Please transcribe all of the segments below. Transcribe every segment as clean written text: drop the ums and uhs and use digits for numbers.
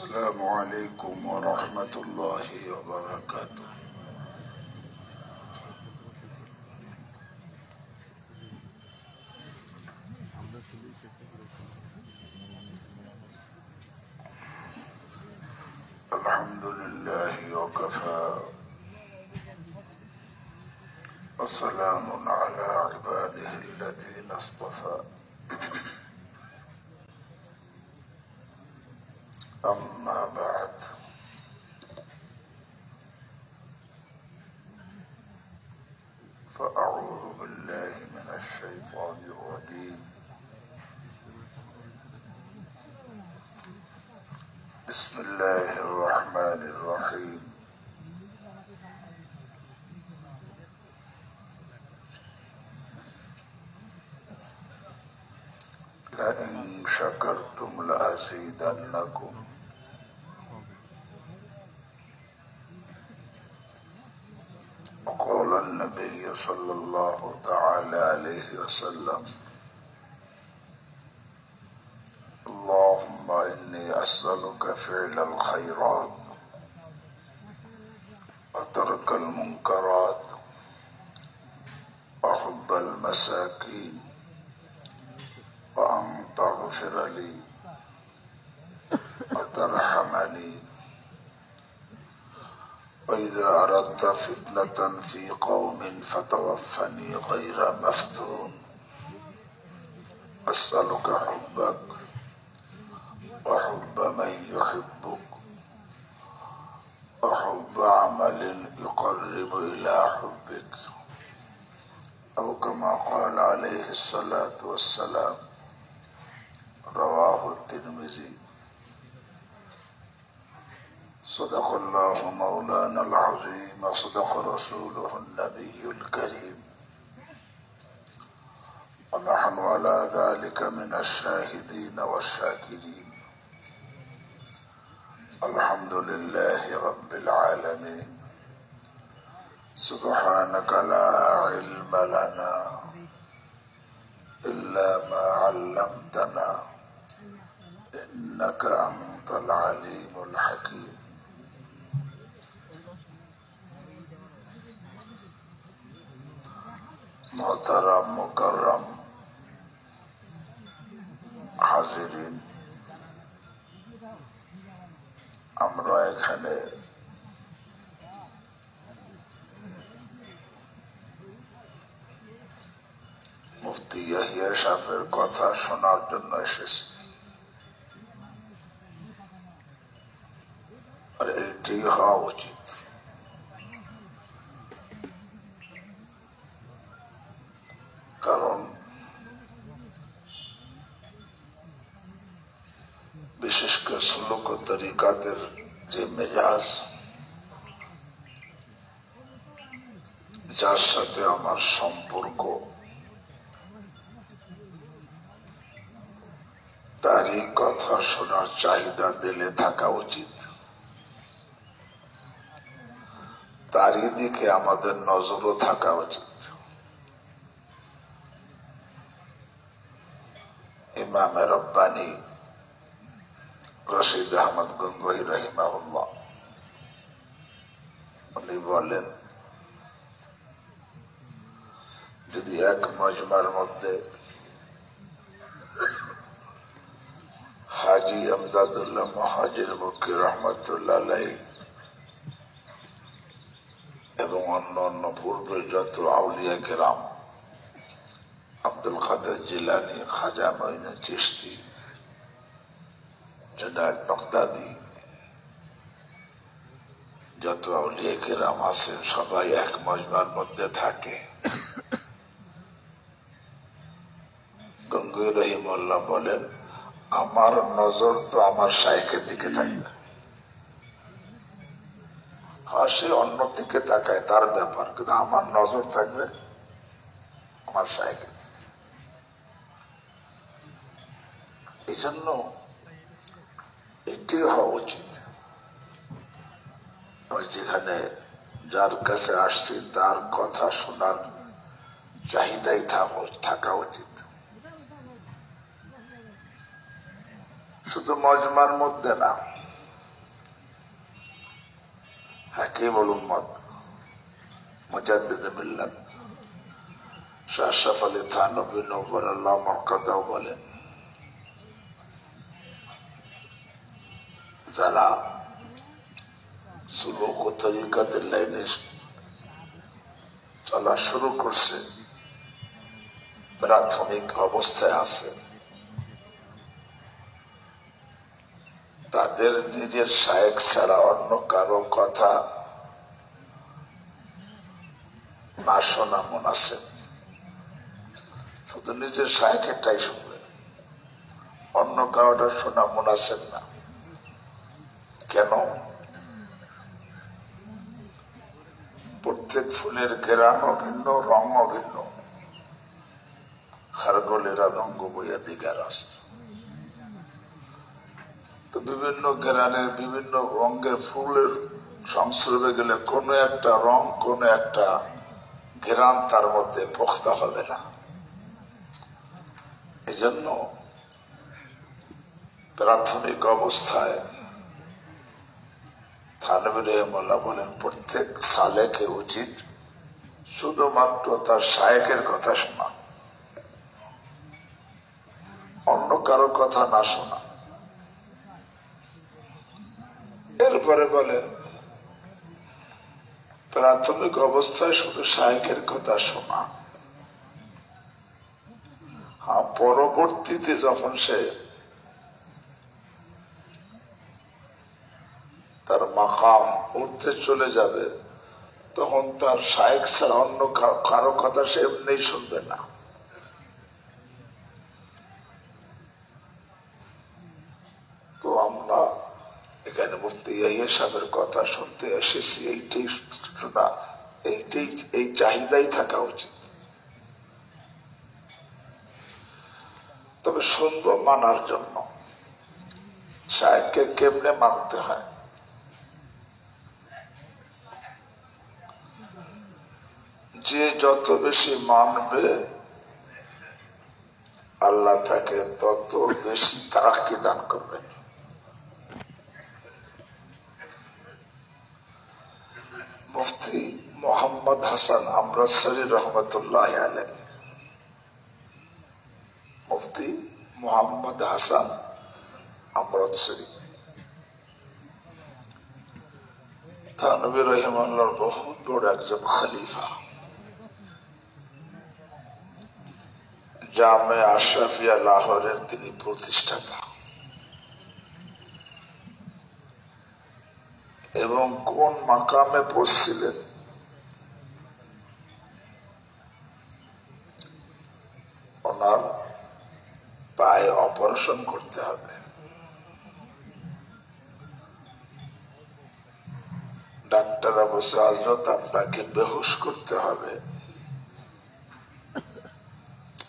السلام عليكم ورحمة الله وبركاته. الحمد لله وكفى وسلام على عباده الذين اصطفى. أما بعد، فأعوذ بالله من الشيطان الرجيم. بسم الله الرحمن الرحيم. لئن شكرتم لأزيدنكم. وقال النبي صلى الله تعالى عليه وسلم: اللهم إني أسألك فعل الخيرات وترك المنكرات وحب المساكين وأن تغفر لي وترحمني وإذا أردت فتنة في قوم فتوفني غير مفتون. أسألك حبك وحب من يحبك وحب عمل يقرب إلى حبك، أو كما قال عليه الصلاة والسلام. رواه الترمذي. صدق الله مولانا العظيم وصدق رسوله النبي الكريم، ونحن على ذلك من الشاهدين والشاكرين. الحمد لله رب العالمين. سبحانك لا علم لنا إلا ما علمتنا إنك أنت العليم الحكيم. محترم مكرم হাজিরিন, আমরা এখানে মুফতি ইয়াহিয়া সাহেবের কথা শোনার জন্য এসেছি, আর এটি হওয়া উচিত। কারণ বিশেষ করে সুলুক ও তরিকাতের যে মেজাজ, যার সাথে আমার সম্পর্ক, তারই কথা শোনার চাহিদা দিলে থাকা উচিত। তারই দিকে আমাদের নজরও থাকা উচিত। ইমামে রব্বানী রশিদ আহমদ গঙ্গোহী রাহিমাহুল্লাহ উনি বলেন, যদি এক মজমার মধ্যে হাজী আমদাদুল্লাহ মুহাজির মক্কি রহমতুল্লাহ আলাইহি এবং অন্য অন্য পূর্বের যত আউলিয়া কেরাম, আব্দুল কাদের জিলানী, খাজা মঈনুদ্দিন চিশতি, জুনায়েদ বাগদাদী, যত আউলিয়া কেরাম আছেন সবাই এক মজমার মধ্যে থাকে। গঙ্গোহী রহিমাহুল্লাহ বলেন, আমার নজর তো আমার শাইখের দিকে থাকবে। হ্যাঁ, সে অন্য দিকে তাকায়, তার ব্যাপার, কিন্তু আমার নজর থাকবে আমার শাইখের দিকে। এই জন্য এটি হওয়া উচিত। যেখানে যার কাছে আসছি তার কথা শোনার চাহিদাই থাকা উচিত। শুধু মজমার মধ্যে না, হাকিমুল উম্মত মুজাদ্দিদ মিল্লাত শাহ আশরাফ আলী থানভী নওয়ারাল্লাহ মারকাদাও বলেন, যারা সুলুক ও তরিকাতের লাইনে চলা শুরু করছে, প্রাথমিক অবস্থায় আছে, তাদের নিজের শায়েখ ছাড়া অন্য কারো কথা না শোনা মুনাসিব। শুধু নিজের শায়েখেরটাই শুনবে, অন্য কারোটা শোনা মুনাসিব না। কেন? প্রত্যেক ফুলের ঘেরানো ভিন্ন, রঙও ভিন্ন। খারগোলেরা রঙ্গ বইয়া দিঘা রাস্তা। তো বিভিন্ন ঘেরানের বিভিন্ন রঙের ফুলের সংস্রবে গেলে কোনো একটা রং, কোনো একটা ঘেরান তার মধ্যে পোক্তা হবে না। এই জন্য প্রাথমিক অবস্থায় থানভী রহিমাহুল্লাহ বলেন, প্রত্যেক সালেকের উচিত শুধুমাত্র তার শায়েখের কথা শোনা, অন্য কারো কথা না শোনা। এরপরে বলেন, প্রাথমিক অবস্থায় শুধু শায়েখের কথা শোনা, হ্যাঁ পরবর্তীতে যখন সে তার মাকাম উঠতে চলে যাবে, তখন তার শায়েখ ছাড়া অন্য কারো কথা সে এমনি শুনবে না। তো আমরা এখানে মুফতি ইয়াহিয়া সাহেবের কথা শুনতে এসেছি, এইটাই শোনা, এই চাহিদাই থাকা উচিত। তবে শুনবো মানার জন্য। শায়েখকে কেমনে মানতে হয়? যে যত বেশি মানবে, আল্লাহ তাকে তত বেশি তারাক্কি দান করবেন। মুফতি মোহাম্মদ হাসান আমৃতসরী রহমতুল্লাহ আলাইহি, মুফতি মোহাম্মদ হাসান আমৃতসরী থানভী রহিমাহুল্লাহর বহুত বড় একজন খলিফা, জামে আশরাফিয়া লাহোরের তিনি প্রতিষ্ঠাতা, এবং কোন মাকামে পৌঁছছিলেন ওনার পায়ে অপারেশন করতে হবে। ডাক্তাররা বসে, হযরত আপনাকে বেহুশ করতে হবে,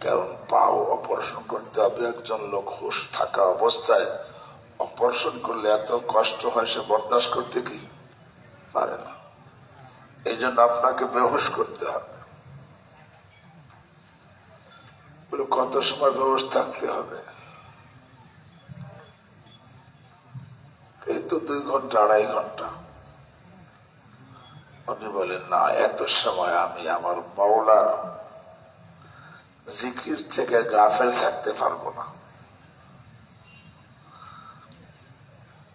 কারণ পাও অপারেশন করতে হবে। একজন লোক হুশ থাকা অবস্থায় অপারেশন করলে এত কষ্ট হয়, সে বরদাস্ত করতে কি পারে না। এই জন্য আপনাকে বেহুশ করতে হবে। বলে, কত সময় বেহুশ থাকতে হবে? এই তো 2 ঘন্টা 2.5 ঘন্টা। উনি বলেন, না, এত সময় আমি আমার মাওলার জিকির থেকে গাফেল থাকতে পারবো না।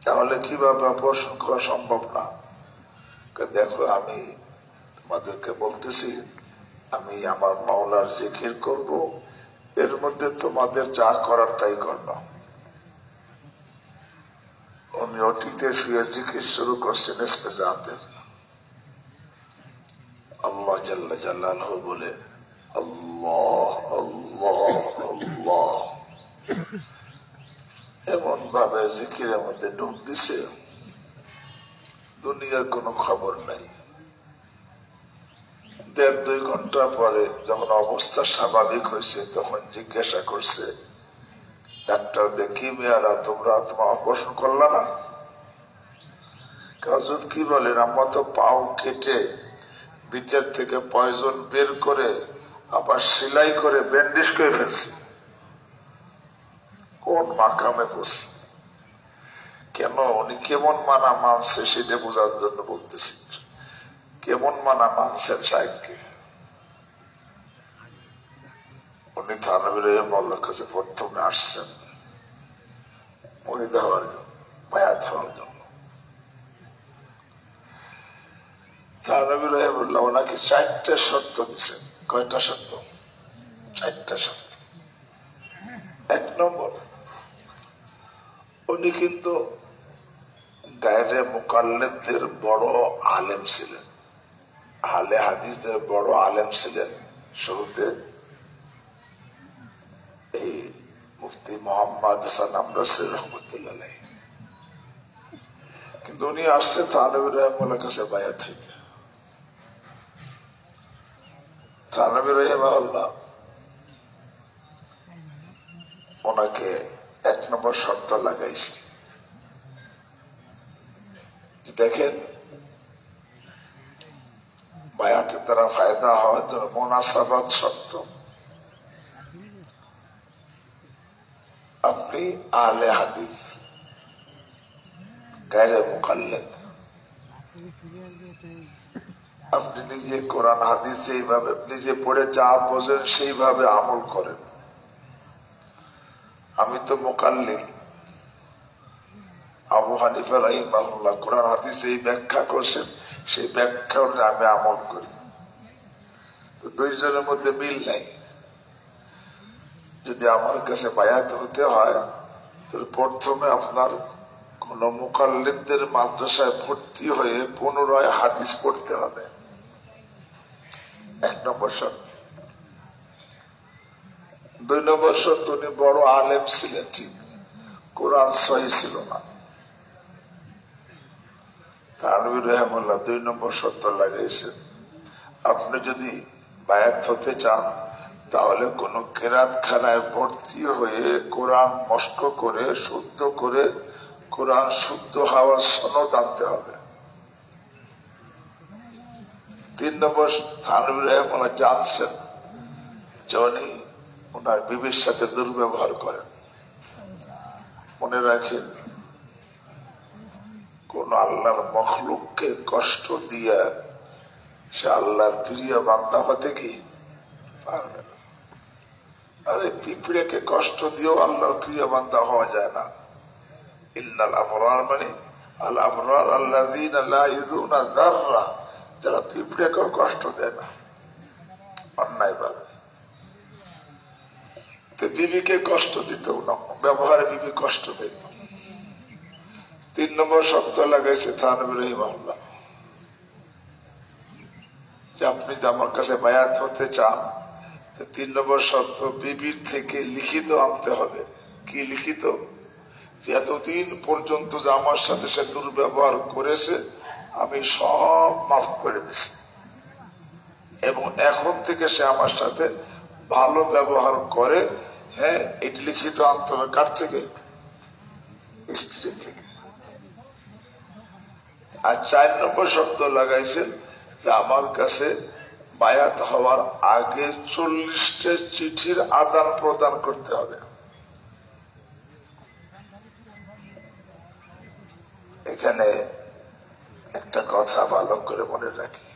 তাহলে কিভাবে অপারেশন করা সম্ভব না? দেখো, আমি তোমাদেরকে বলতেছি, আমি আমার মাওলার জিকির করব, এর মধ্যে তোমাদের যা করার তাই করবা। উনি অতীতে শুয়ে জিকির শুরু করছেন ইসপেজাতের, আল্লাহ জাল্লা জালালহু বলে আল্লাহ আল্লাহ আল্লাহ, এমন ভাবে জিকিরের মধ্যে ডুব দিছে, দুনিয়ার কোনো খবর নাই। 1.5-2 ঘন্টা পরে যখন অবস্থা স্বাভাবিক হয়েছে, তখন জিজ্ঞাসা করছে ডাক্তার, দেখি মেয়ারা, তোমরা তোমার অপারেশন করলা না? হযরত কি বলেন, আমরা তো পাও কেটে ভিতর থেকে পয়জন বের করে আবার সেলাই করে ব্যান্ডেজ করে ফেলছি। কোন মাকামে বসে? কেন উনি কেমন মানা মানছে সেটা বোঝার জন্য বলতেছি। কেমন মানা মানছেন সাহেবকে? উনি থানভী রহিমাহুল্লাহর কাছে প্রথমে আসছেন মুরিদ হওয়ার জন্য, বায়াত হওয়ার জন্য। থানভী রহিমাহুল্লাহ ওনাকে 4টা শর্ত দিচ্ছেন। কয়টা শর্ত? 4টা শর্ত। 1 নম্বর, উনি কিন্তু গায়রে মুকাল্লিদদের বড় আলেম ছিলেন, আহলে হাদিসদের বড় আলেম ছিলেন। শুরুতে এই মুফতি মোহাম্মদ হাসান আমরসি রহমতুল্লাহ, কিন্তু উনি আসছে থানভী রহিমাহুল্লাহর কাছে বায়াত হইতে। থানভী রহিমাহুল্লাহ ওনাকে 1 নম্বর শর্ত লাগাইছে। দেখেন, বায়াতের দ্বারা ফায়দা হওয়ার জন্য মুনাসাবাত শর্ত। আপনি আহলে হাদিস, গায়রে মুকাল্লিদ, আপনি নিজে কোরআন হাদিস যেইভাবে নিজে পড়ে যা বোঝেন সেইভাবে আমল করেন। আমি তো মুকাল্লিদ, আবু হানিফা রাহিমাহুল্লাহ কোরআন হাদিস এই ব্যাখ্যা করছেন, সেই ব্যাখ্যা অনুযায়ী আমি আমল করি। তো দুইজনের মধ্যে মিল নাই। যদি আমার কাছে বায়াত হতে হয় তাহলে প্রথমে আপনার কোন মুকাল্লিদদের মাদ্রাসায় ভর্তি হয়ে পুনরায় হাদিস পড়তে হবে। 1 নম্বর শর্ত। 2 নম্বর শর্ত, উনি বড় আলেম ছিলেন, ঠিক, কোরআন সহিহ ছিল না। থানভী রহিমাহুল্লাহ 2 নম্বর শর্ত লাগাইছেন, আপনি যদি বায়াত হতে চান তাহলে কোন কেরাতখানায় ভর্তি হয়ে কোরআন মস্ক করে শুদ্ধ করে কোরআন শুদ্ধ হওয়ার সনদ আনতে হবে। 3 নম্বর, থানভী রহিমাহুল্লাহ জানছেন যে উনি ওনার বিবির সাথে দুর্ব্যবহার করেন। মনে রাখেন, কোন আল্লাহর মখলুককে কষ্ট দিয়ে সে আল্লাহর প্রিয় বান্দা হতে কি পারবে না। আরে পিঁপড়েকে কষ্ট দিয়েও আল্লাহর প্রিয় বান্দা হওয়া যায় না। ইন্নাল আবরার মানে আল আবরার আল্লাযীনা লা ইউযুনা যাররা, যারা পিঁপড়েকেও কষ্ট দেয় না অন্যায় ভাবে। তো বিবিকে কষ্ট দিত না, ব্যবহারে বিবি কষ্ট পেত। 3 নম্বর শর্ত লাগাইছে থানভী রহিমাহুল্লাহ যে আপনি যদি আমার কাছে বায়াত হতে চান, 3 নম্বর শর্ত, বিবির থেকে লিখিত আনতে হবে। কি লিখিত? যে এতদিন পর্যন্ত যে আমার সাথে সে দুর্ব্যবহার করেছে আমি সব মাফ করে দিছি, এবং এখন থেকে সে আমার সাথে ভালো ব্যবহার করে। হ্যাঁ, এটি লিখিত আনতে হবে। কার থেকে? স্ত্রী থেকে। আর 4 নম্বর শর্ত লাগাইছেন যে আমার কাছে বায়াত হওয়ার আগে 40টা চিঠির আদান প্রদান করতে হবে। এখানে একটা কথা ভালো করে মনে রাখি,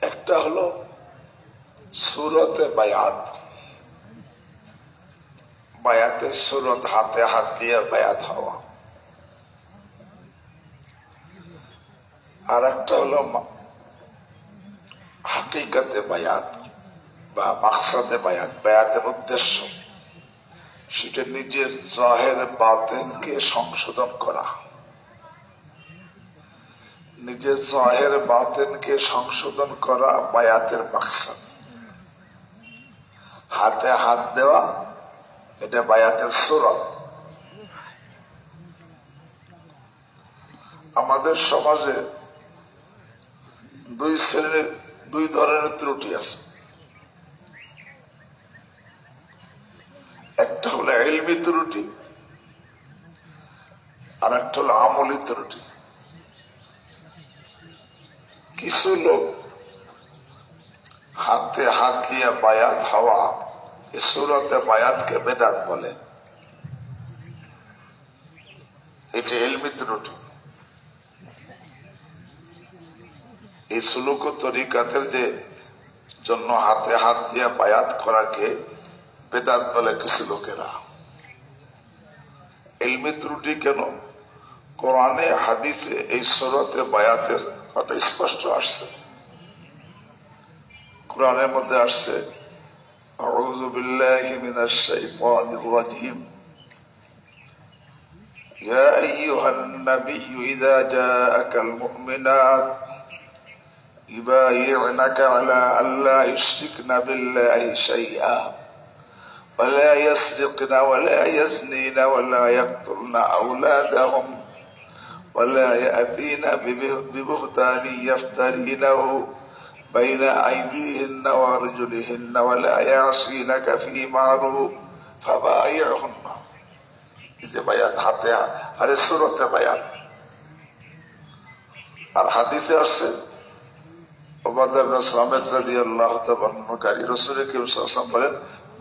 একটা হলো সুরতে বায়াত, বায়াতের সুরত হাতে হাত দিয়ে বায়াত হওয়া। আর একটা হলো হাকিকাতে বায়াত বা মাকসাদে বায়াত, বায়াতের উদ্দেশ্য সেটা নিজের জাহের বাতেনকে সংশোধন করা। নিজের জাহের বাতেনকে সংশোধন করা বায়াতের মাকসাদ। হাতে হাত দেওয়া এটা বায়াতের সুরত। আমাদের সমাজে দুই ধরনের ত্রুটি আছে। একটা হলো ইলমি ত্রুটি, আর একটা হলো আমলি ত্রুটি। কিছু লোক হাতে হাত দিয়ে বায়াত হওয়া এই সূরতে বায়াতকে বেদাত বলে। এটা ইলমি ত্রুটি। এই সুলুক ও তরিকাতের যে জন্য হাতে হাত দিয়ে বায়াত করাকে বেদাত বলে কিছু লোকেরা। ইলমি ত্রুটি কেন? কোরআনে হাদিসে এই সূরতে বায়াতের কথা স্পষ্ট আসছে। কোরআনের মধ্যে আসছে আউযু বিল্লাহি মিনাশ শাইতানির রাজীম ইয়া আইয়ুহান নাবিয়্যু ইযা জাআকাল মুমিনাত ইবাই'নাকা আলা আল্লা ইউশরিকনা বিল্লাহি শাইআ ولا يسرقن ولا يزنين ولا يقتلن أولادهم ولا يأتين ببهتان يفترينه بين أيديهن وأرجلهن ولا يعصينك في معروف فبايعهن. যে বায়াত হাতে আরে সূরতে বায়াত। আর হাদিসে আসছে উবাদা ইবনে সামিত রাদিয়াল্লাহু তাআলা বর্ণনাকারী রাসূল করিম সাল্লাল্লাহু আলাইহি ওয়াসাল্লাম বলেন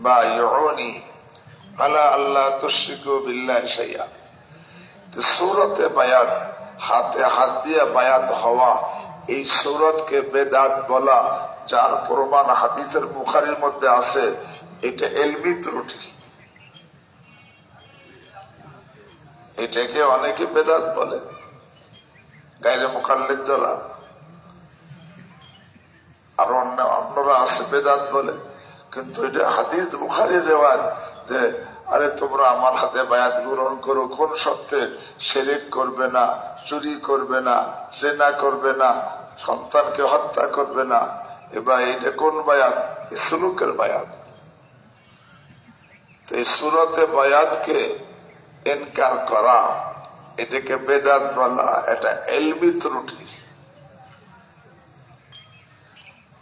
বায়উনি আলা আল্লা তুশরিকু বিল্লাহি শাইআ। তো সূরতে বায়াত হাতে হাত দিয়ে বায়াত হওয়া, এই সূরতকে বেদাত বলা, যার প্রমাণ হাদিসের বুখারীর মধ্যে আছে, এটা ইলমি ত্রুটি। এটাকে অনেকে বেদাত বলে, গায়রে মুকাল্লিদ যারা, আর অন্যরা আছে বেদাত বলে। কিন্তু এটা হাদিস বুখারীর রেওয়াজ যে আরে তোমরা আমার হাতে বায়াত গ্রহণ করো, কোন শর্তে? শিরক করবে না, চুরি করবে না, জিনা করবে না, সন্তানকে হত্যা করবে না। এবার এটা কোন বায়াত? সুলুকের বায়াত। তো এই সূরতে বায়াতকে ইনকার করা, এটাকে বেদাত বলা, এটা ইলমি ত্রুটি।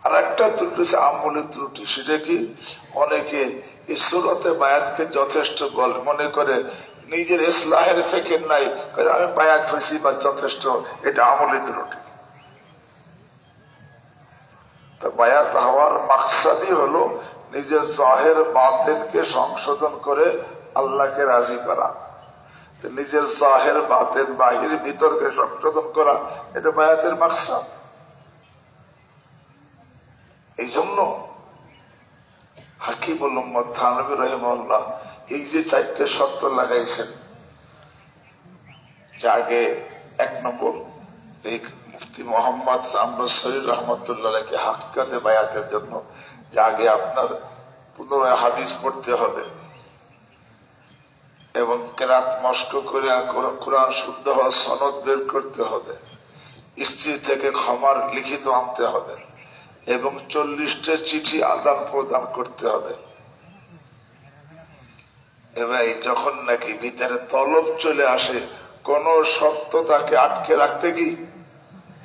আর একটা ত্রুটি হচ্ছে আমলি ত্রুটি। সেটা কি? অনেকে এই সূরতে বায়াতকে যথেষ্ট মনে করে, নিজের ইসলাহের ফিকির নাই, আমি বায়াত হয়েছি বা যথেষ্ট। এটা আমলি ত্রুটি। বায়াত হওয়ার মাকসাদই হলো নিজের জাহের বাতিনকে সংশোধন করে আল্লাহকে রাজি করা। নিজের জাহের বাতিন বাহির ভিতরকে সংশোধন করা, এটা বায়াতের মাকসাদ। এই জন্য হাকিমুল উম্মত থানভী রাহিমাহুল্লাহ এই যে 4টে শর্ত লাগাইছেন, যে আগে 1 নম্বর এই মুফতি মোহাম্মদ আমরুসরী রহমতুল্লাহকে হাকিকতে বায়াতের জন্য যে আগে আপনার পুনরায় হাদিস পড়তে হবে এবং কেরাত মস্ক করে কোরআন শুদ্ধ হওয়া সনদ বের করতে হবে, স্ত্রী থেকে ক্ষমার লিখিত আনতে হবে এবং 40টা চিঠি আদান প্রদান করতে হবে। এবার যখন নাকি ভিতরে তলব চলে আসে, কোন শর্ত তাকে আটকে রাখতে কি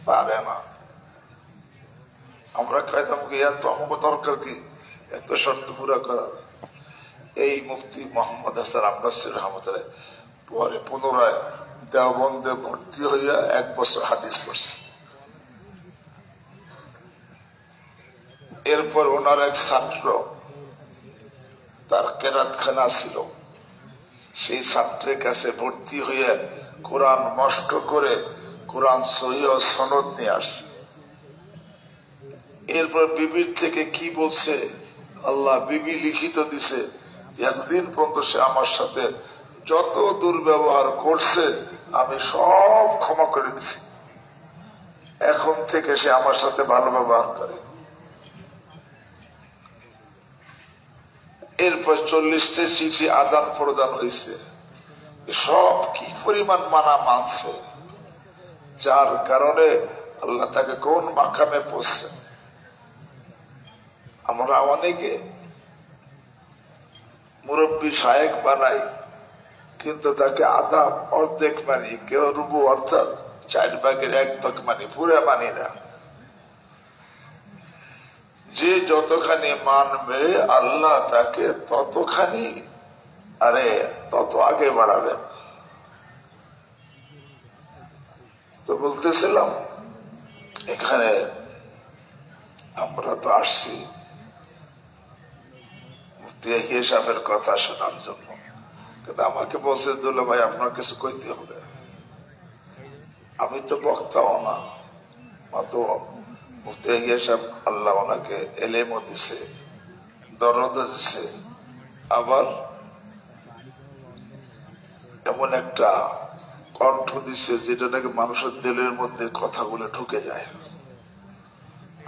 পারে না। আমরা খাইতাম কি এত আমাকে দরকার কি এত শর্ত পুরা করার? এই মুফতি মোহাম্মদ হাসান আমরুসরী রহমতুল্লাহ পরে পুনরায় দেওবন্দে ভর্তি হইয়া 1 বছর হাদিস পড়ছে। এরপর ওনার এক ছাত্র, তার কেরাতখানা ছিল, সেই ছাত্রের কাছে ভর্তি হয়ে কোরআন মস্ক করে কোরআন সহিহ সনদ নিয়ে আসছে। এরপর বিবির থেকে কি বলছে, আল্লাহ বিবি লিখিত দিছে, এতদিন পর্যন্ত সে আমার সাথে যত দুর্ব্যবহার করছে আমি সব ক্ষমা করে দিছি, এখন থেকে সে আমার সাথে ভালো ব্যবহার করে। এরপর 40টা চিঠি আদান প্রদান হয়েছে। সব কি পরিমাণ মানছে, যার কারণে আল্লাহ তাকে কোন মাকামে পৌঁছছে। আমরা অনেকে মুরব্বী শায়েখ বানাই, কিন্তু তাকে আধা অর্ধেক মানি, কেউ রুবু অর্থাৎ 4/1 মানি, পুরো মানি না। যে যতখানি মানবে আল্লাহ তাকে ততখানি তত আগে বাড়াবেন। তো বলতেছিলাম, এখানে আমরা তো আসছি হিসাবের কথা শোনার জন্য। কিন্তু আমাকে বলছে দুলা ভাই আপনার কিছু কইতে হবে, আমি তো বক্তাও না, অত মুফতি হিসাব আল্লাহ ওনাকে এলেমও দিছে, দরদ দিছে, আবার এমন একটা কণ্ঠ দিচ্ছে যেটা নাকি মানুষের দিলের মধ্যে কথাগুলো ঢুকে যায়।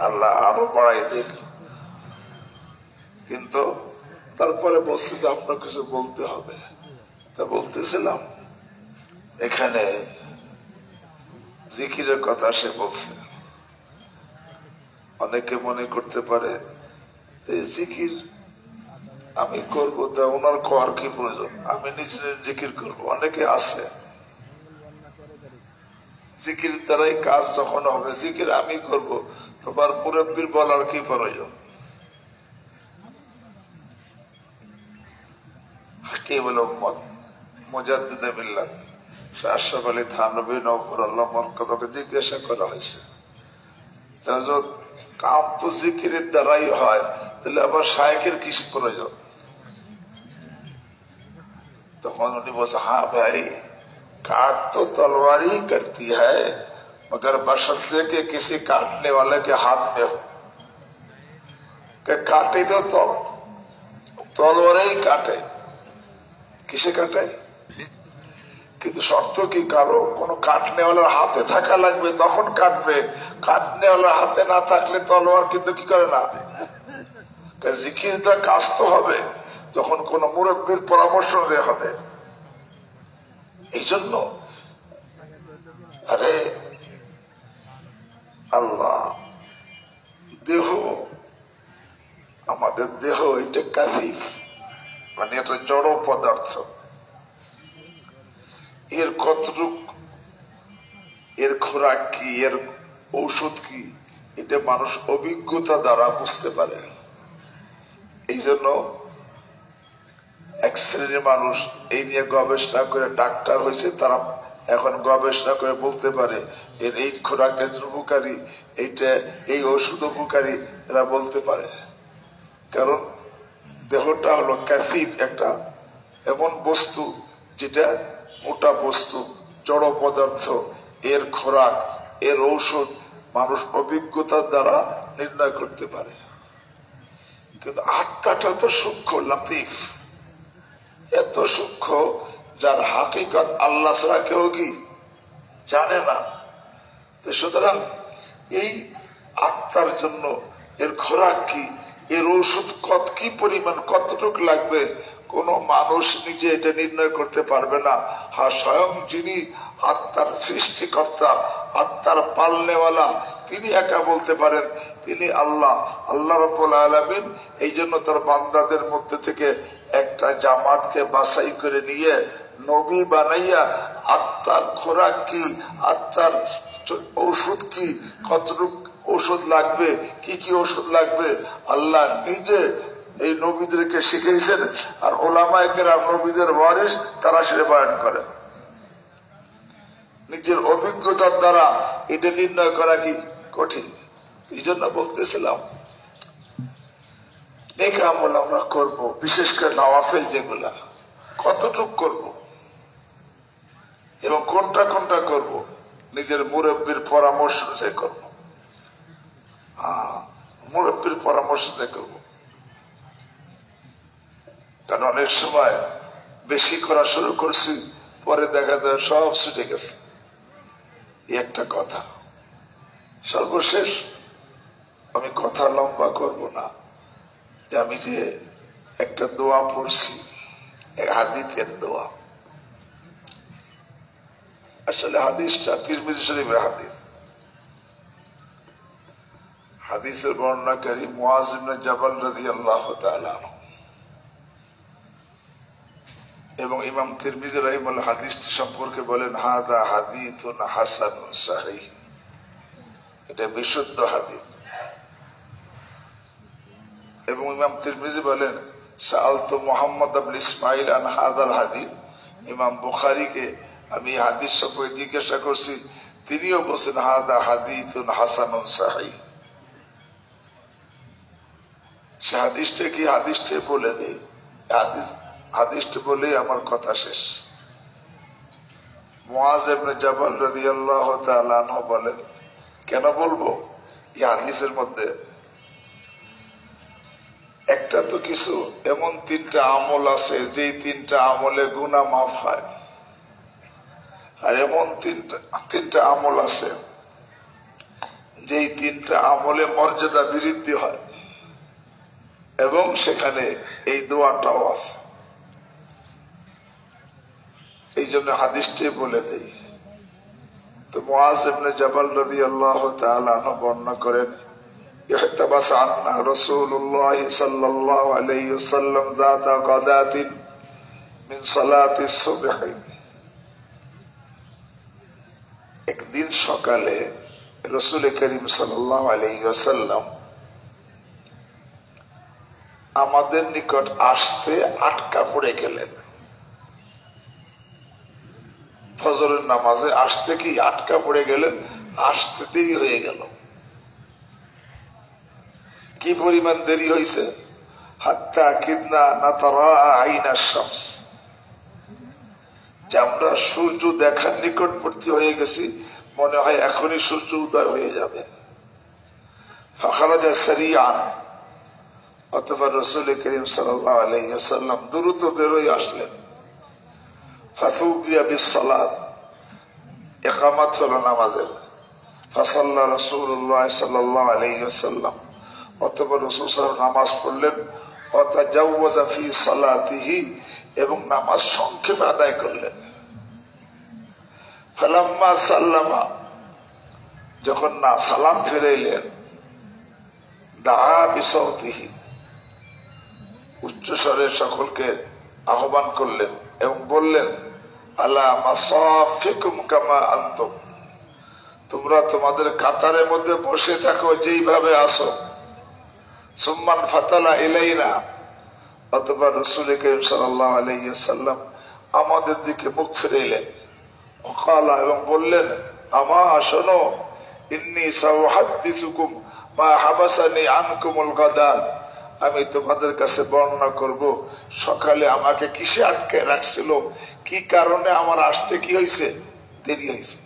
আল্লাহ আরো বাড়াই দেখ। কিন্তু তারপরে বলছে যে আপনার কিছু বলতে হবে। তা বলতেছিলাম এখানে জিকিরের কথা সে বলছে। অনেকে মনে করতে পারে জিকির আমি করবো, তা ওনার কর কি প্রয়োজন, আমি নিজে নিজে জিকির করবো। অনেকে আছে জিকির দ্বারাই কাজ যখন হবে, জিকির আমি করব, তোমার মুরব্বীর বলার কি প্রয়োজন? কি বলো মত মুজাদ্দিদে মিল্লাত শাহ আশরাফ আলী থানভী নওফরুল্লাহ মরকজকে জিজ্ঞাসা করা হয়েছে, কাম তো জিকিরের দ্বারাই হয়, তাহলে আবার শায়েখের কি প্রয়োজন? তখন উনি বলছে, হ্যাঁ ভাই, काट तो तलवार ही करती है, मगर बशर्ते के किसी काटने वाले के हाथ में हो। काटे तो तलवार ही काटे, किसे काटे? কিন্তু শর্ত কি, কারো কোন কাটনে ওয়ালার হাতে থাকা লাগবে, তখন কাটবে। কাটনে ওয়ালার হাতে না থাকলে তলোয়ার কিন্তু কি করে না। জিকিরটা কাজ তো হবে যখন কোন মুরব্বীর পরামর্শ দেওয়া হবে। এই জন্য আরে আল্লাহ দেহ, আমাদের দেহ এটা কাফিফ, মানে এটা জড় পদার্থ। এর কতটুক, এর খোরাক কি, এর ঔষধ কি, এটা মানুষ অভিজ্ঞতা দ্বারা বুঝতে পারে। এই জন্য এক শ্রেণীর মানুষ এই নিয়ে গবেষণা করে ডাক্তার হয়েছে, তারা এখন গবেষণা করে বলতে পারে এর এই খোরাকের উপকারী, এইটা এই ওষুধ উপকারী, এরা বলতে পারে। কারণ দেহটা হলো ক্যাফিভ, একটা এমন বস্তু যেটা মোটা বস্তু, জড় পদার্থ, এর খোরাক, এর ঔষধ মানুষ অভিজ্ঞতার দ্বারা নির্ণয় করতে পারে। কিন্তু আত্মাটা তো সূক্ষ্ম, লতিফ, এত সূক্ষ্ম, যার হাকিকত আল্লাহ ছাড়া কেউ কি জানে না। সুতরাং এই আত্মার জন্য এর খোরাক কি, এর ঔষধ কি পরিমাণ, কতটুকু লাগবে, কোন মানুষ নিজে এটা নির্ণয় করতে পারবে না। হ্যাঁ, স্বয়ং যিনি আত্মার সৃষ্টিকর্তা, আত্মার পালনেওয়ালা, তিনি একা বলতে পারেন, তিনি আল্লাহ, আল্লাহ রাব্বুল আলামিন। এই জন্য তার বান্দাদের মধ্যে থেকে একটা জামাতকে বাছাই করে নিয়ে নবী বানাইয়া আত্মার খোরাক কি, আত্মার ঔষধ কি, কতটুকু ঔষধ লাগবে, কি কি ঔষধ লাগবে, আল্লাহ নিজে এই নবীদেরকে শিখিয়েছেন। আর ওলামায়ে কেরাম, নবীদের ওয়ারিস, তারা সেটা বয়ান করেন। নিজের অভিজ্ঞতার দ্বারা এটা নির্ণয় করা কি কঠিন। এই জন্য বলতেছিলাম নেক আমল আমরা করবো, বিশেষ করে নওয়াফিল যেগুলা, কতটুক করব এবং কোনটা কোনটা করব, নিজের মুরব্বীর পরামর্শ অনুযায়ী করব। মুরব্বীর পরামর্শ দিয়ে করব। কারণ অনেক সময় বেশি করা শুরু করছি, পরে দেখা যায় সব ছুটে গেছে। একটা কথা, সর্বশেষ আমি কথা লম্বা করব না, যে আমি যে একটা দোয়া পড়ছি, হাদিসের দোয়া, আসলে হাদিসটা তিরমিজি শরীফের হাদিস। হাদিসের বর্ণনাকারী মুআজ ইবনে জাবাল রাদিয়াল্লাহু তাআলা, এবং ইমাম তিরমিজি রাহিমাহুল্লাহ হাদিসটি সম্পর্কে বলেন, হাদা হাদিসুন হাসানুন সাহিহ, এটা বিশুদ্ধ হাদিস। এবং ইমাম তিরমিজি বলেন, সাআলতু মুহাম্মদ ইবনে ইসমাঈল আন হাদাল হাদিস, ইমাম বুখারীকে আমি হাদিস সম্পর্কে জিজ্ঞাসা করছি, তিনিও বলেন হাদা হাদিসুন হাসানুন সাহিহ। সে হাদিসটা কি, হাদিসটা বলে দেয়। হাদিসটি বলেই আমার কথা শেষ। মুআজ ইবনে জাবাল রাদিয়াল্লাহু তাআলা আনহু বলেন, কেন বলবো, এই হাদিসের মধ্যে একটা তো কিছু এমন 3টা আমল আছে যেই 3টা আমলে গুনাহ মাফ হয়, আর এমন 3টা আমল আছে যেই 3টা আমলে মর্যাদা বৃদ্ধি হয়, এবং সেখানে এই দোয়াটাও আছে। এই জন্য হাদিসটি বলে দেই। তো মুআজ ইবনে জাবাল রাদিয়াল্লাহু তাআলা আনহু বর্ণনা করেন, ইহতাবাস আন্না রাসূলুল্লাহ সাল্লাল্লাহু আলাইহি ওয়াসাল্লাম যাতা গাদাতিন মিন সালাতিস সুবহ। একদিন সকালে রাসূল করিম সাল্লাল্লাহু আলাইহি ওয়াসাল্লাম আমাদের নিকট আসতে আটকা পড়ে গেলেন। ফজরের নামাজে আসতে কি আটকা পড়ে গেলেন, আসতে দেরি হয়ে গেল। কি পরিমাণ দেরি হয়েছে, হাত্তা কিদনা নাতারা আইনা শামস, যে আমরা সূর্য দেখার নিকটবর্তী হয়ে গেছি, মনে হয় এখনই সূর্য উদয় হয়ে যাবে। ফাখারাজা সারিয়ান, অথবা রাসূল করিম সাল্লাল্লাহু আলাইহি ওয়াসাল্লাম দ্রুত বেরোয় আসলেন। ফাতুবিয়া বিসসালাত, ইকামাত হলো নামাজের। ফাসাল্লা রাসূলুল্লাহ সাল্লাল্লাহু আলাইহি ওয়াসাল্লাম, অথবা রাসূল সাল্লাল্লাহু নামাজ পড়লেন। ওয়াতাজাওয়াজা ফি সালাতিহি, এবং নামাজ সংক্ষেপে আদায় করলেন। ফালাম্মা সাল্লামা, যখন না সালাম ফিরাইলেন, দাআ বিসাউতিহি, উচ্চ স্বরে সকলকে আহ্বান করলেন এবং বললেন, আলা মাসাফিকুম কামা আনতুম, তোমরা তোমাদের কাতারের মধ্যে বসে থাকো যেইভাবে আসো। সুম্মান ফাতালা ইলাইনা, অথবা রাসূল করিম সাল্লাল্লাহু আলাইহি ওয়াসাল্লাম আমাদের দিকে মুখ ফিরাইলেন। ওয়াকালা, এবং বললেন, আমা শোনো, ইন্নী সাউহাদ্দিসুকুম মা হাবাসানি আনকুমুল গাদাত, আমি তোমাদের কাছে বর্ণনা করব সকালে আমাকে কিসে আটকে রাখছিল, কি কারণে আমার আসতে কি হয়েছে, দেরি হয়েছে।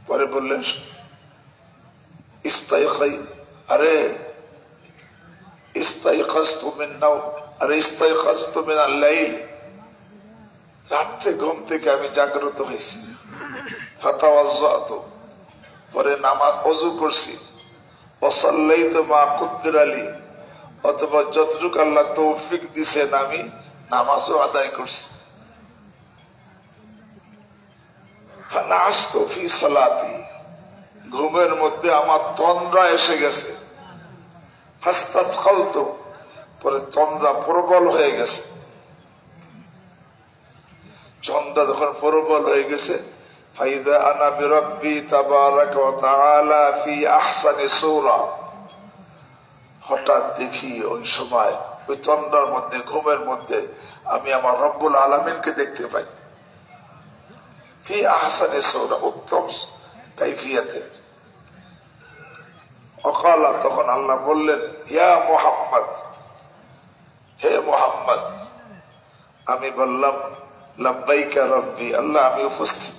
পরে বললেন, ইস্তাইকাই, আরে ইস্তাইকাজতু মিন নাওম, আরে ইস্তাইকাজতু মিনাল লাইল, রাত্রে ঘুম থেকে আমি জাগ্রত হয়েছি। ফাতাওয়াজ্জাতু, পরে নামাজ ওযু করছি। ওয়াসাল্লাইতু মা কুদ্দিরা লি, অথবা যতটুকু আল্লাহ তৌফিক দিয়েছেন আমি নামাজও আদায় করছি। ফানাআসতু ফি সালাতি, ঘুমের মধ্যে আমার তন্দ্রা এসে গেছে। ফাস্তাতখালতু, পরে তন্দ্রা প্রবল হয়ে গেছে। তন্দ্রা যখন প্রবল হয়ে গেছে, ফাইদা আনা বিরাব্বি তাবারাকা ওয়া তাআলা ফি আহসানি সূরা, হঠাৎ দেখি ওই সময় ওই তন্দ্রার মধ্যে, ঘুমের মধ্যে আমি আমার রব্বুল আলামিনকে দেখতে পাই। ফি আহসানি সূরা, উত্তম কাইফিয়াতে। ওয়াকালা, তখন আল্লাহ বললেন, ইয়া মুহাম্মদ, হে মুহাম্মদ। আমি বললাম, লাব্বাইকা রব্বি, আল্লাহ আমি উপস্থিত।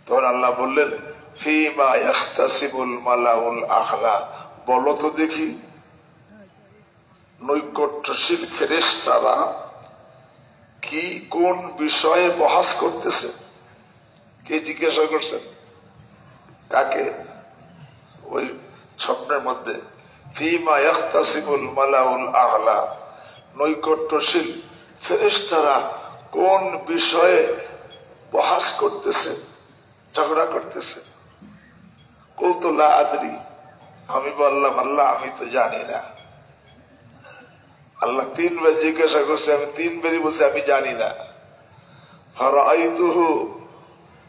তখন আল্লাহ বললেন, ফিমা ইয়াখতাসিবুল মালাউল আ'লা, বলো তো দেখি নৈকট্যশীল ফেরেশতারা কি কোন বিষয়ে বহাস করতেছে। কে জিজ্ঞাসা করছেন, কাকে? ওই স্বপ্নের মধ্যে ফিমা ইয়াখতাসিবুল মালাউল আ'লা, নৈকট্যশীল ফেরেশতারা কোন বিষয়ে বহাস করতেছে, ঝগড়া করতেছে। কুলতু লা আদরি, আমি বললাম, আল্লাহ আমি তো জানি না। আল্লাহ 3 বার জিজ্ঞাসা করছে, আমি 3 বারই বলছি আমি জানি না। ফারাআইতুহু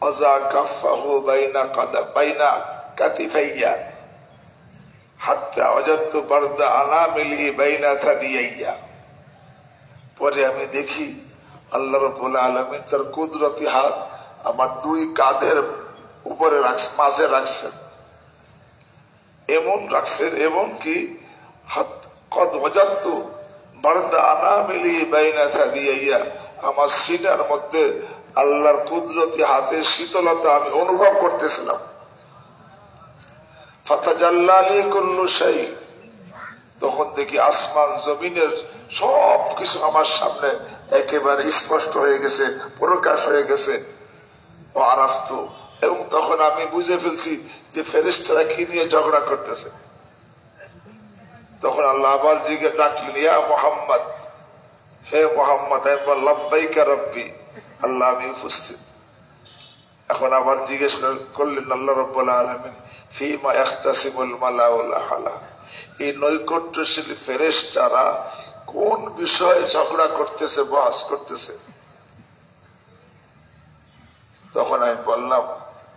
ওয়াজা কাফাহু বাইনা কাতিফাইয়া হাত্তা ওয়াজাদতু বারদা আনামিলিহি বাইনা থাদিয়াইয়া, পরে আমি দেখি আল্লাহ রাব্বুল আলামিন তার কুদরতি হাত আমার 2 কাঁধের উপরে রাখছেন, মাঝে রাখছেন। এমন রাখছেন, এমন কি কদ ওয়াজাদতু বারদা আনামিলি বাইনা সাদিয়াইয়া, আমার সিনার মধ্যে আল্লাহর কুদরতি হাতের শীতলতা আমি অনুভব করতেছিলাম। ফাতাজাল্লালি কুল্লু শাই, তখন দেখি আসমান জমিনের সব কিছু আমার সামনে একেবারে স্পষ্ট হয়ে গেছে, প্রকাশ হয়ে গেছে। ও আরাফতু, এবং তখন আমি বুঝে ফেলছি যে ফেরেশতারা কি নিয়ে ঝগড়া করতেছে। তখন আল্লাহ আবার জিজ্ঞেস ডাকলেন, ইয়া মুহাম্মদ, হে মুহাম্মদ। আমি বললাম, লাব্বাইকা রব্বি, আল্লাহ আমি উপস্থিত। এখন আবার জিজ্ঞেস করলেন আল্লাহ রাব্বুল আলামিন, ফীমা ইখতাসিমুল মালাউল আলা, এই নৈকট্যশীল ফেরেশতারা কোন বিষয়ে ঝগড়া করতেছে, বহস করতেছে? তখন আমি বললাম,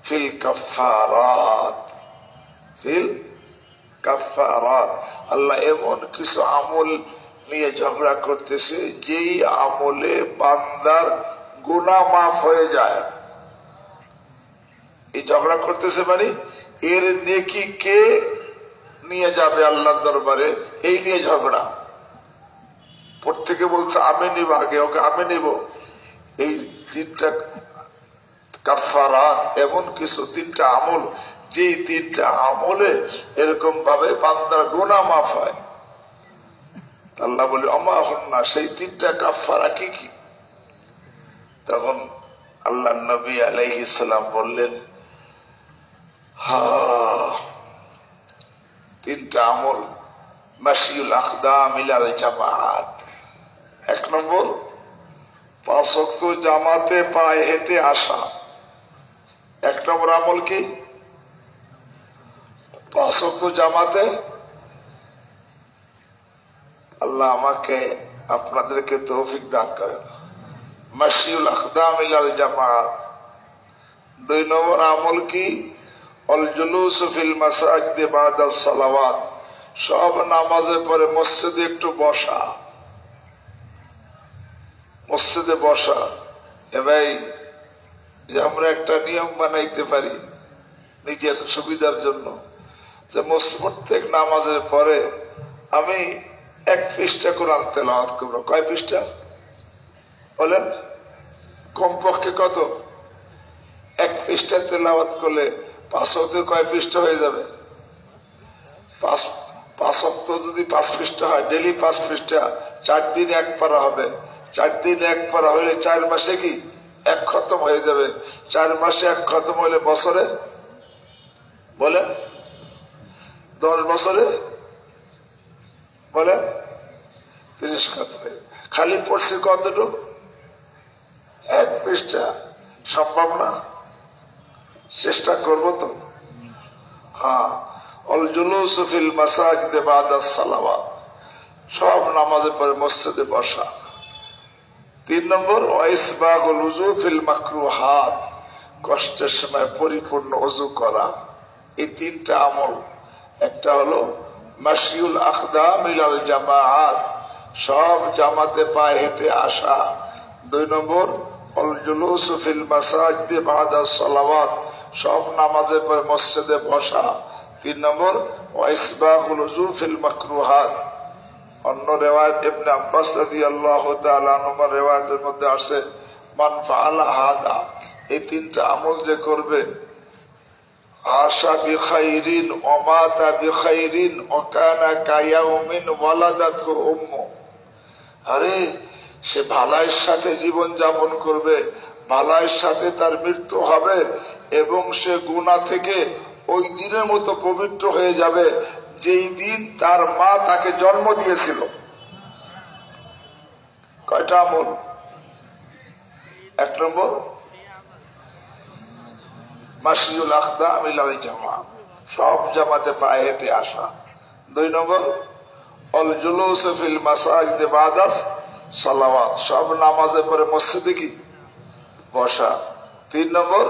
ফিল কাফারাত, ফিল কাফারাত। আল্লাহ এমন কিছু আমল নিয়ে ঝগড়া করতেছে যেই আমলে বান্দার গুনাহ মাফ হয়ে যায়। এই ঝগড়া করতেছে মানে এর নেকি কে নিয়ে যাবে আল্লাহর দরবারে, এই নিয়ে ঝগড়া। প্রত্যেকে বলছে আমি নিব, আগে ওকে আমি নিব। এই তিনটা কাফারাত এমন কিছু, তিনটা আমল, যে তিনটা আমলে এরকম ভাবে বান্দার গুনাহ মাফ হয়। আল্লাহ বলে, আমা হন্না, সেই তিনটা কাফারা কি কি? তখন আল্লাহ নবী আলাইহিস সালাম বললেন, তিনটা আমল, মাশিউল আকদাম ইলাল জামাআত। এক নম্বর, 5 ওয়াক্ত জামাতে পায়ে হেঁটে আসা। এক নম্বর আমল কি? 5 ওয়াক্ত জামাতে। আল্লাহ আমাকে আপনাদেরকে তৌফিক দান করেন। মাশিউল আকদাম ইলাল জামাআত। 2 নম্বর আমল কি? অল জুলুস ফিল মাসাজিদ বাদাস সালাওয়াত, সব নামাজের পরে মসজিদে একটু বসা, মসজিদে বসা। ভাই, যে আমরা একটা নিয়ম বানাইতে পারি নিজের সুবিধার জন্য, যে প্রত্যেক নামাজের পরে আমি 1 পৃষ্ঠা কোরআন তেলাওয়াত করব। কয় পৃষ্ঠা বলেন? কমপক্ষে কত? 1 পৃষ্ঠা তেলাওয়াত করলে 5 ওয়াক্তে কয় পৃষ্ঠা হয়ে যাবে? 5 ওয়াক্ত যদি 5 পৃষ্ঠা হয়, ডেলি 5 পৃষ্ঠা, 4 দিন 1 পারা হবে। 4 দিন 1 পারা হলে 4 মাসে কি 1 খতম হয়ে যাবে। 4 মাসে 1 খতম হলে বছরে বলে 10 বছরে বলে 30 খতম। খালি পড়ছি কতটুক? 1 পৃষ্ঠা। সম্ভব না? চেষ্টা করবো তো। হ্যাঁ, অল জুলুস ফিল মাসাজিদ বাদাস সালাওয়াত, সব নামাজের পরে মসজিদে বসা। 3 নম্বর, ওয়াইসবাগুল উযু ফিল মাকরুহাত, কষ্টের সময় পরিপূর্ণ ওযু করা। এই 3টা আমল। একটা হলো মাশিউল আকদাম ইলাল জামাআত, সব জামাতে পায়ে হেঁটে আসা। 2 নম্বর, অল জুলুস ফিল মাসাজিদ বাদাস সালাওয়াত, সব নামাজের পরে মসজিদে বসা। 3 নম্বর, ওয়াইসবাগুল উযু ফিল মাকরুহাত। অন্য রিওয়ায়াত ইবনে আব্বাস রাদিয়াল্লাহু তাআলা আনহুর রিওয়ায়াতের মধ্যে আছে, মান ফাআলা হাদা, এই 3টা আমল যে করবে, আশা বিখাইরিন ওয়া মাতা বিখাইরিন ওয়া কানা কায়াউমিন ওয়ালাদাতহু উম্মু, আরে সে ভালাইয়ের সাথে জীবন যাপন করবে, ভালাইয়ের সাথে তার মৃত্যু হবে, এবং সে গুনাহ থেকে ওই দিনের মতো পবিত্র হয়ে যাবে যেই দিন তার মা তাকে জন্ম দিয়েছিল। কয়টা আমল? 1 নম্বর, মাশিউল আকদাম ইলাল জামাআত, সব জামাতে পায়ে হেঁটে আসা। 2 নম্বর, অল জুলুস ফিল মাসাজিদ বাদাস সালাওয়াত, সব নামাজের পরে মসজিদে কি বসা। 3 নম্বর,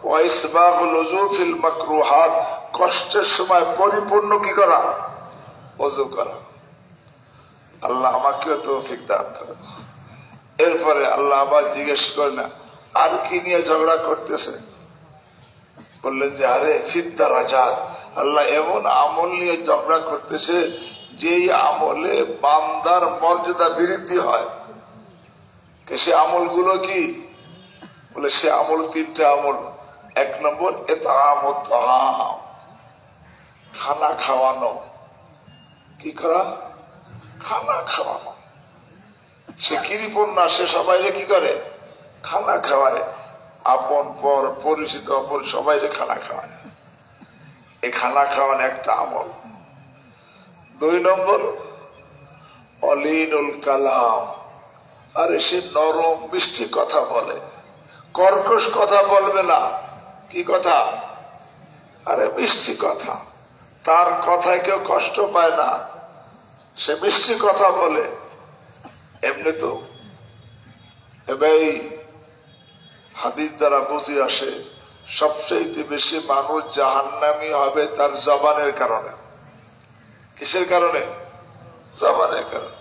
ওয়াইসবাগুল উযু ফিল মাকরুহাত, কষ্টের সময় পরিপূর্ণ কি করা? ওযু করা। আল্লাহ আমাকেও তৌফিক দান করেন। এরপরে আল্লাহ আবার জিজ্ঞেস করেন, আর কি নিয়ে ঝগড়া করতেছে? বললেন যে, আরে ফিদ দারাজাত, আল্লাহ এমন আমল নিয়ে ঝগড়া করতেছে যে আমলে বান্দার মর্যাদা বৃদ্ধি হয়, সে আমলগুলো কি? বলে সে আমল তিনটা আমল। এক নম্বর ইতআমুত তাআম, খানা খাওয়ানো। কি করা? খানা খাওয়ানো। সে কৃপণ না, সে সবাইরে কি করে? খানা খাওয়ায়। আপন পর পরিচিত সবাইরে খানা খাওয়ায়। এই খানা খাওয়ানো একটা আমল। দুই নম্বর অলিনুল কালাম, আরে সে নরম মিষ্টি কথা বলে, কর্কশ কথা বলবে না। কি কথা? আরে মিষ্টি কথা। তার কথায় কেউ কষ্ট পায় না, সে মিষ্টি কথা বলে। এমনি তো এবার হাদিস দ্বারা বুঝে আসে সবচেয়ে বেশি মানুষ জাহান্নামী হবে তার জবানের কারণে। কিসের কারণে? জবানের কারণে।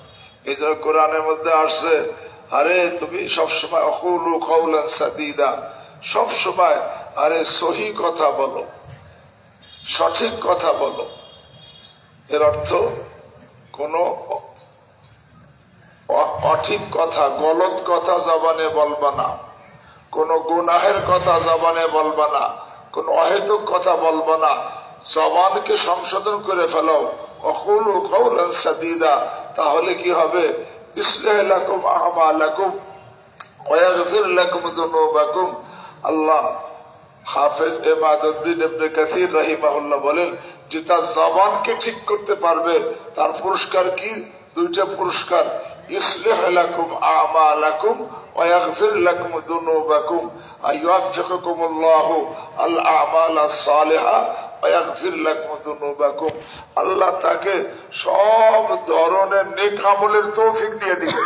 এই জন্য কোরআনের মধ্যে আসছে, আরে তুমি সবসময় অকুলু কওলান সাদীদা, সবসময় আরে সহি কথা বলো, সঠিক কথা বলো। এর অর্থ কোন অঠিক কথা, গলত কথা জবানে বলবা না, কোন গুনাহের কথা জবানে বলবা না, কোন অহেতুক কথা বলবা না। জবানকে সংশোধন করে ফেলো। অকুলু কওলান সাদীদা, তাহলে কি হবে? ইসলাহ লাকুম আমালাকুম ওয়া ইয়াগফির লাকুম যুনুবাকুম। আল্লাহ হাফেজ ইমাদউদ্দিন ইবনে কাসির রাহিমাহুল্লাহ বলেন, যে তার জবানকে ঠিক করতে পারবে তার পুরস্কার কি? দুইটা পুরস্কার। ইসলাহ লাকুম আমালাকুম ওয়া ইয়াগফির লাকুম যুনুবাকুম, আইয়ুওয়াফিকুমুল্লাহু আল আমাল আস-সালিহা ওয়া ইয়াগফির লাকুম যুনুবাকুম। আল্লাহ তাকে সব ধরনের নেক আমলের তৌফিক দিয়ে দিবে।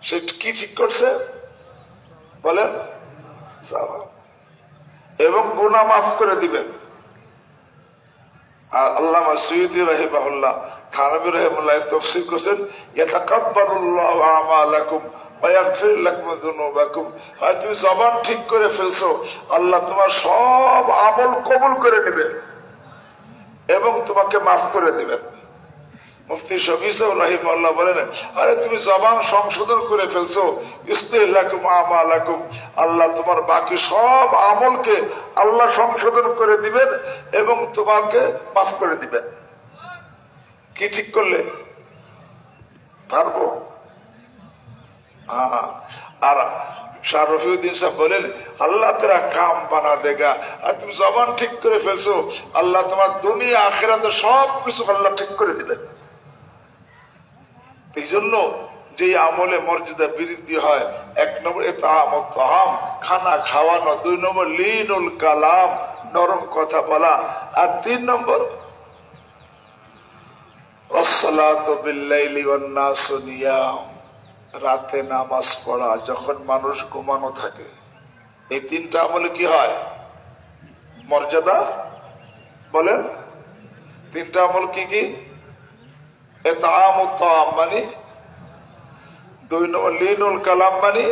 সে কি ঠিক করছে বলেন? এবং গুনাহ মাফ করে দিবেন। আর আল্লামা সুয়ুতী রাহিমাহুল্লাহ থানভী রাহিমাহুল্লাহ তাফসীর করেছেন, ইয়াতাকাব্বালুল্লাহু আমালাকুম ওয়া ইয়াগফির লাকুম যুনুবাকুম। হয় তুমি জবান ঠিক করে ফেলছো, আল্লাহ তোমার সব আমল কবুল করে নেবেন এবং তোমাকে মাফ করে দিবেন। মুফতি শফি সাহেব রাহিমাহুল্লাহ বলেন, আরে তুমি জবান সংশোধন করে ফেলছো, ইসলাহ লাকুম আমালাকুম, আল্লাহ তোমার বাকি সব আমলকে আল্লাহ সংশোধন করে দিবেন এবং তোমাকে মাফ করে দিবেন। কি ঠিক করলে পারবো? আর শাহ রফিউদ্দিন সাহেব বলেন, আল্লাহ তেরা কাম বানা দেগা। আর তুমি জবান ঠিক করে ফেলছো, আল্লাহ তোমার দুনিয়া আখিরাতে সব কিছু আল্লাহ ঠিক করে দিবেন। এই জন্য যে আমলে মর্যাদা বৃদ্ধি হয়, এক নম্বর ইতআমুত তাআম, খানা খাওয়ানো। দুই নম্বর লিনুল কালাম, নরম কথা বলা। আর তিন নম্বর আসসালাতু বিল-লাইলি ওয়ান-নাসু নিয়াম, রাতে নামাজ পড়া যখন মানুষ ঘুমানো থাকে। এই তিনটা আমলে কি হয়? মর্যাদা বলেন। তিনটা আমল কি কি? ইতআমুত তাআম মানে, দুই নম্বর লিনুল কালাম মানে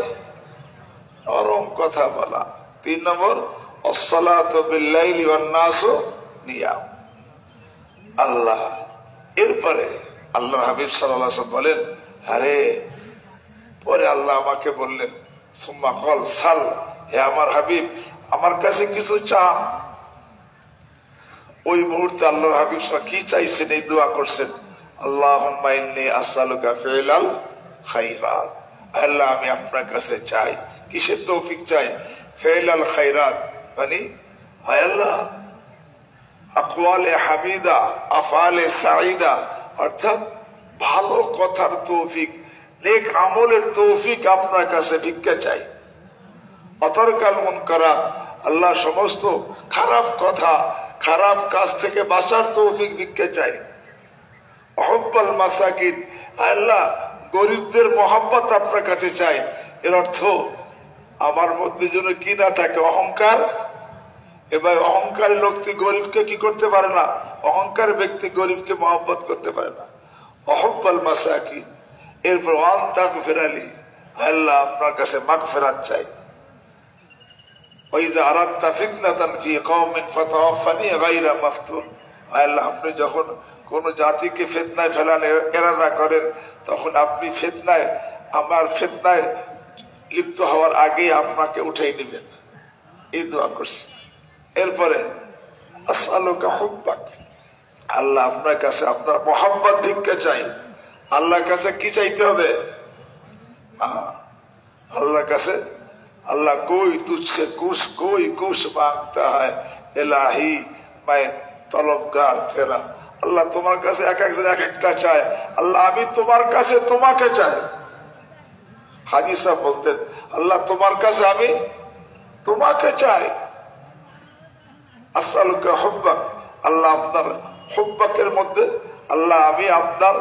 নরম কথা বলা, তিন নম্বর আসসালাতু বিল-লাইলি ওয়ান-নাসু নিয়াম। আল্লাহ এরপরে আল্লাহ হাবিব সাল্লাল্লাহু আলাইহি ওয়াসাল্লাম বলেন, আরে পরে আল্লাহ আমাকে বললেন, সুম্মা ক্বাল সাল, হে আমার হাবিব আমার কাছে কিছু চান। ওই মুহূর্তে আল্লাহর হাবিব কি চাইছেন? এই দোয়া করছেন, আল্লাহুম্মা ইন্নী আসআলুকা ফি'লাল খায়রাত, আল্লাহ আমি আপনার কাছে চাই। কিসের তৌফিক চাই? ফি'লাল খায়রাত মানে হে আল্লাহ আকওয়ালে হামিদা, আফআলে সাঈদা, অর্থাৎ ভালো কথার তৌফিক, নেক আমলের তৌফিক আপনার কাছে ভিক্ষা চাই। অতরকাল মুনকারাত, আল্লাহ সমস্ত খারাপ কথা খারাপ কাজ থেকে বাঁচার তৌফিক ভিক্ষা চাই। হুব্বাল মাসাকিন, আল্লাহ গরিবদের মহব্বত আপনার কাছে চাই। এর অর্থ আমার মধ্যে যেন কি না থাকে? অহংকার। এবার অহংকারী লোকটি গরিবকে কি করতে পারে না? অহংকার ব্যক্তি গরিবকে মহব্বত করতে পারে না। হুব্বাল মাসাকিন, এরপর ওয়ান তাগফিরালি, আল্লাহ আপনার কাছে মাগফিরাত চাই। ওয়াইযা আরাদতা ফিতনাতান ফি কওমিন ফাতাওয়াফানি গায়রা মাফতুন, আল্লাহ আপনি যখন কোন জাতিকে ফিতনায় ফেলানোর ইরাদা করেন, তখন আপনি ফিতনায়, আমার ফিতনায় লিপ্ত হওয়ার আগেই আপনাকে উঠাই নেবেন। এই দোয়া করছি। এরপরে আসআলুকা হুব্বাক, আল্লাহ আপনার কাছে আপনার মোহাব্বত ভিক্ষা চাই। আল্লাহর কাছে কি চাইতে হবে? আল্লাহর কাছে, আল্লাহ কোই তুঝসে কুছ মাংতা হয় ইলাহি मैं তলবগার তেরা। আল্লাহ তোমার কাছে এক একজন এক একটা চায়, আল্লাহ আমি তোমার কাছে তোমাকে চাই। হাজী সাহেব বলতেন, আল্লাহ তোমার কাছে আমি তোমাকে চাই। আসআলুকা হুব্বাক, আল্লাহ আপনার হুব্বাকের মধ্যে আল্লাহ আমি আপনার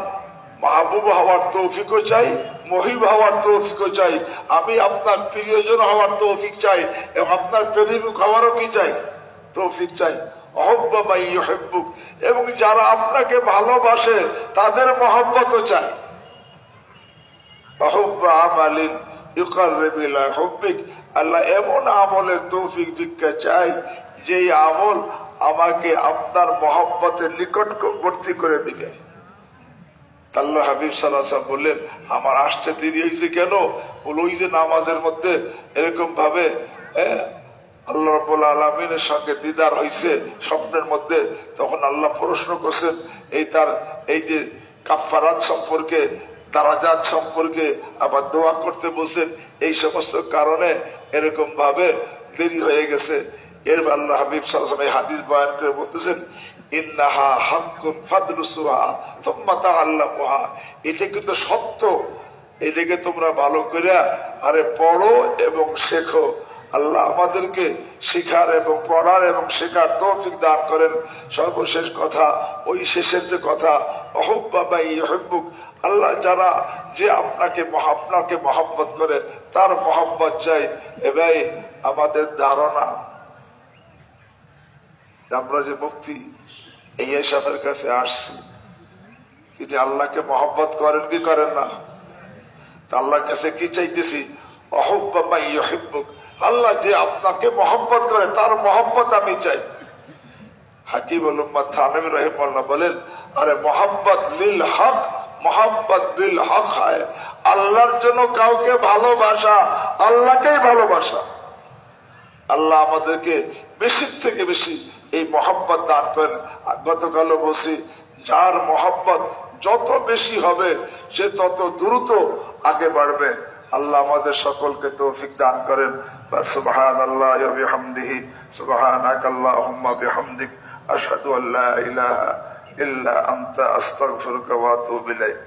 মাহবুব হওয়ার তৌফিকও চাই, মহিব হওয়ার তৌফিকও চাই, আমি আপনার প্রিয়জন হওয়ার তৌফিক চাই, এবং আপনার প্রেমিক হওয়ারও কি চাই? তৌফিক চাই। অহব্বা মান ইউহিব্বুক, এবং যারা আপনাকে ভালোবাসে তাদের মহব্বতও চাই। অহব্বা আমালিন ইউকাররিবু ইলা হুব্বিক, আল্লাহ এমন আমলের তৌফিক ভিক্ষা চাই যে আমল আমাকে আপনার মহব্বতের নিকটবর্তী করে দিবে। আল্লাহ হাবিব সাল্লাল্লাহু আলাইহি ওয়াসাল্লাম বললেন, আমার আসতে দেরি হয়েছে কেন? ওই যে নামাজের মধ্যে এরকম ভাবে আল্লাহ রাব্বুল আলামিনের সঙ্গে দিদার হয়েছে স্বপ্নের মধ্যে, তখন আল্লাহ প্রশ্ন করছেন এই যে কাফারাত সম্পর্কে, দারাজাত সম্পর্কে, আবার দোয়া করতে বলছেন, এই সমস্ত কারণে এরকম ভাবে দেরি হয়ে গেছে। এর আল্লাহ হাবিব সাল্লাল্লাহু আলাইহি ওয়াসাল্লাম হাদিস বয়ান করে বলতেছেন, ইন্নাহা হাক্কুন ফাদরুসুহা সুম্মা তাআল্লামুহা, এটা কিন্তু সত্য, এটাকে তোমরা ভালো করে পড়ো এবং শেখো। আল্লাহ আমাদেরকে শিখার এবং পড়ার এবং শেখার তৌফিক দান করেন। সর্বশেষ কথা, ওই শেষের যে কথা, অহুব্বা মান ইউহিব্বুক, আল্লাহ যারা যে আপনাকে মহব্বত করে তার মহব্বত চাই। এবার আমাদের ধারণা, আমরা যে মুফতি এই সাহেবের কাছে আসছি, তিনি আল্লাহকে মহব্বত করেন কি করেন না? আল্লাহর কাছে কি চাইতেছি? অহুব্বা মান ইউহিব্বুক, আল্লাহ যে আপনাকে মহব্বত করে তার মহব্বত আমি চাই। হাকিমুল উম্মাহ থানভী রাহিমাহুল্লাহ বলেন, আরে মোহাব্বত লিল হক মোহাব্বত বিল হক হয়, আল্লাহর জন্য কাউকে ভালোবাসা আল্লাহকেই ভালোবাসা। আল্লাহ আমাদেরকে বেশি থেকে বেশি এই মহব্বত দান করেন। গতকালও বলছি, যার মহব্বত যত বেশি হবে সে তত দ্রুত আগে বাড়বে। আল্লাহ আমাদের সকলকে তৌফিক দান করেন। সুবহানাল্লাহি ওয়া বিহামদিহি, সুবহানাকাল্লাহুম্মা বিহামদিক, আশহাদু আল্লা ইলাহা ইল্লা আনতা, আস্তাগফিরুকা ওয়া আতুবু ইলাইক।